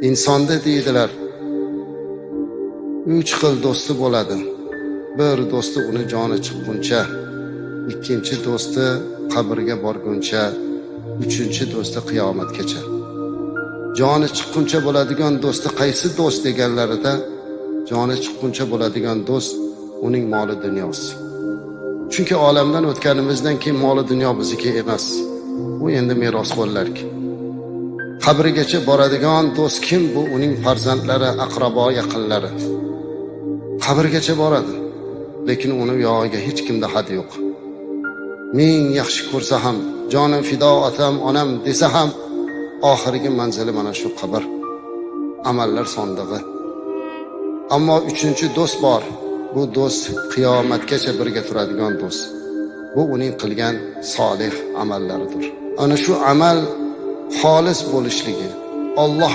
insonda deydilar 3 xil do'sti bo'ladi. Bir do'sti uni joni chiqquncha, ikkinchi do'sti qabrga borguncha, uchinchi do'sti qiyomatgacha. Joni chiqquncha bo'ladigan do'sti qaysi do'st deganlarida, joni chiqquncha bo'ladigan do'st uning moli dunyosi. Chunki olamdan o'tganimizdan keyin moli dunyo bizniki emas. U endi merosxo'rlarki. Qabrigacha boradigan do'st kim? Bu uning farzandlari, aqrabo, yaqinlari. Qabrgacha boradi, lekin uni yog'iga hech kimda had yo'q. Ming yaxshi ko'rsa ham, jonim fido otam, onam desa ham, oxirgi manzili mana shu qabr, amallar sondig'i. Ammo uchinchi do'st bor. Bu do'st qiyomatgacha birga turadigan do'st. Bu uning qilgan solih amallaridir. Ana shu amal xolis bo'lishligi, Alloh